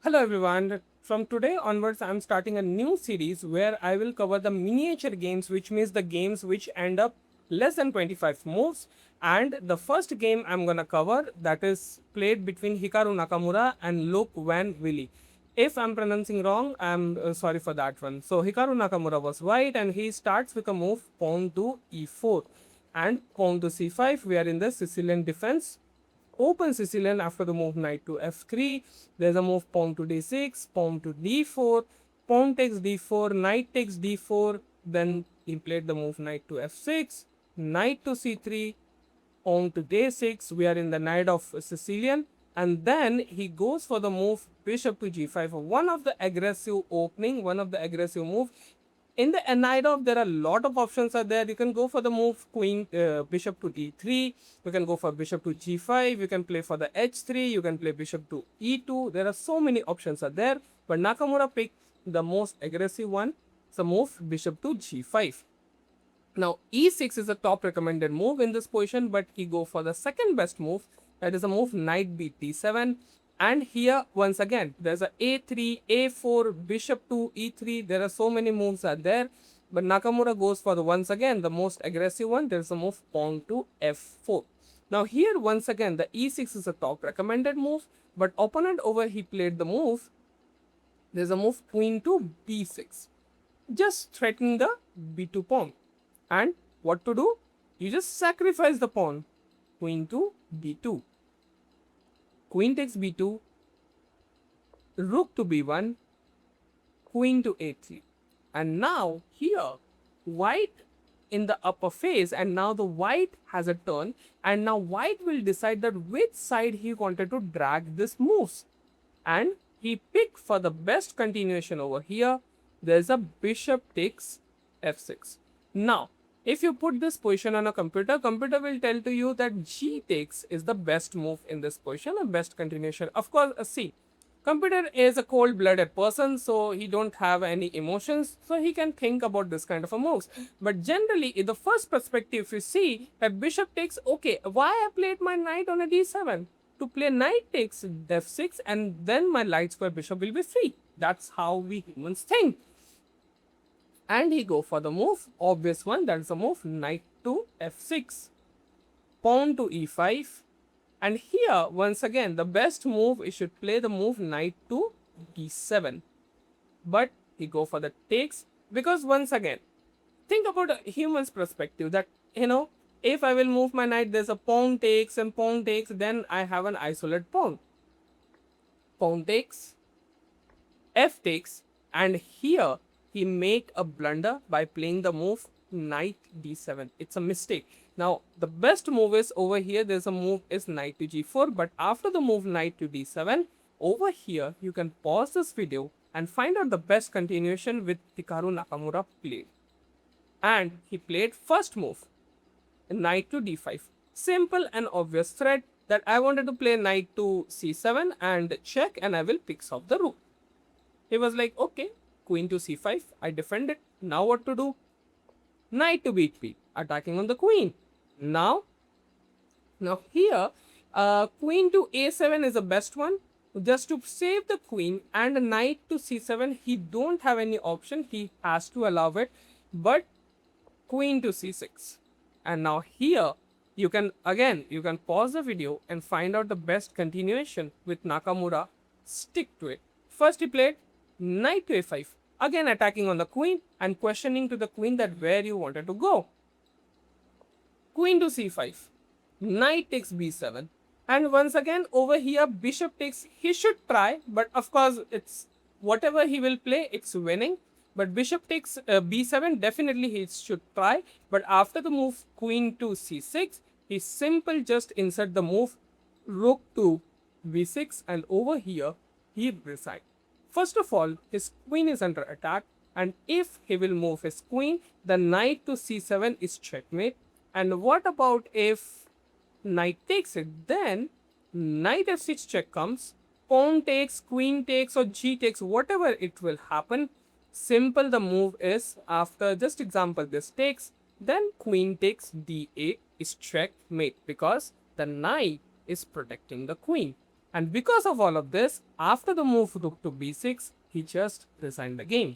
Hello everyone. From today onwards, I'm starting a new series where I will cover the miniature games, which means the games which end up less than 25 moves. And the first game I'm gonna cover that is played between Hikaru Nakamura and Loek van Wely. If I'm pronouncing wrong, I'm sorry for that one. So Hikaru Nakamura was white and he starts with a move pawn to e4 and pawn to c5. We are in the Sicilian defense. Open Sicilian after the move knight to f3. There's a move pawn to d6, pawn to d4, pawn takes d4, knight takes d4. Then he played the move knight to f6, knight to c3, pawn to d6. We are in the knight of Sicilian. And then he goes for the move bishop to g5. One of the aggressive opening, one of the aggressive move. In the knight of, there are a lot of options are there. You can go for the move bishop to d3. You can go for bishop to g5. You can play for the h3. You can play bishop to e2. There are so many options are there. But Nakamura picked the most aggressive one. It's a move bishop to g5. Now e6 is a top recommended move in this position, but he go for the second best move. That is a move knight b7. And here once again there's a a3, a4, bishop to e3. There are so many moves are there, but Nakamura goes for the once again the most aggressive one. There's a move pawn to f4. Now here once again the e6 is a top recommended move, but opponent over he played the move. There's a move queen to b6, just threatening the b2 pawn. And what to do? You just sacrifice the pawn. Queen to b2. Queen takes b2, rook to b1, queen to a3. And now here, white in the upper phase, and now the white has a turn, and now white will decide that which side he wanted to drag this moves. And he picked for the best continuation over here. There's a bishop takes f6. Now, if you put this position on a computer will tell to you that g takes is the best move in this position, a best continuation. Of course, see, computer is a cold-blooded person, so he don't have any emotions, so he can think about this kind of a moves. But generally, in the first perspective, if you see that bishop takes, okay, why I played my knight on a d7? To play knight takes f6, and then my light square bishop will be free. That's how we humans think. And he go for the move, obvious one, that's the move knight to f6, pawn to e5. And here once again the best move is should play the move knight to d7, but he go for the takes, because once again think about a human's perspective that if I will move my knight, there's a pawn takes and pawn takes, then I have an isolated pawn. Pawn takes, f takes, and here he make a blunder by playing the move knight d7. It's a mistake. Now the best move is over here, there's a move is knight to g4, but after the move knight to d7, over here you can pause this video and find out the best continuation with Hikaru Nakamura played. And he played first move knight to d5. Simple and obvious threat that I wanted to play knight to c7 and check, and I will pick off the rook. He was like, okay, queen to c5, I defend it. Now what to do? Knight to b3, attacking on the queen. Now here, queen to a7 is the best one. Just to save the queen, and knight to c7, he don't have any option. He has to allow it. But queen to c6. And now here, you can pause the video and find out the best continuation with Nakamura. Stick to it. First he played knight to a5, again attacking on the queen and questioning to the queen that where you wanted to go. Queen to c5, knight takes b7, and once again over here bishop takes. He should try, but of course it's whatever he will play, it's winning. But bishop takes b7, definitely he should try. But after the move queen to c6, he simple just insert the move rook to b6, and over here he decide. First of all, his queen is under attack, and if he will move his queen, the knight to c7 is checkmate. And what about if knight takes it? Then knight f6 check comes, pawn takes, queen takes, or g takes, whatever it will happen. Simple the move is, after just example this takes, then queen takes d8 is checkmate, because the knight is protecting the queen. And because of all of this, after the move rook to b6, he just resigned the game.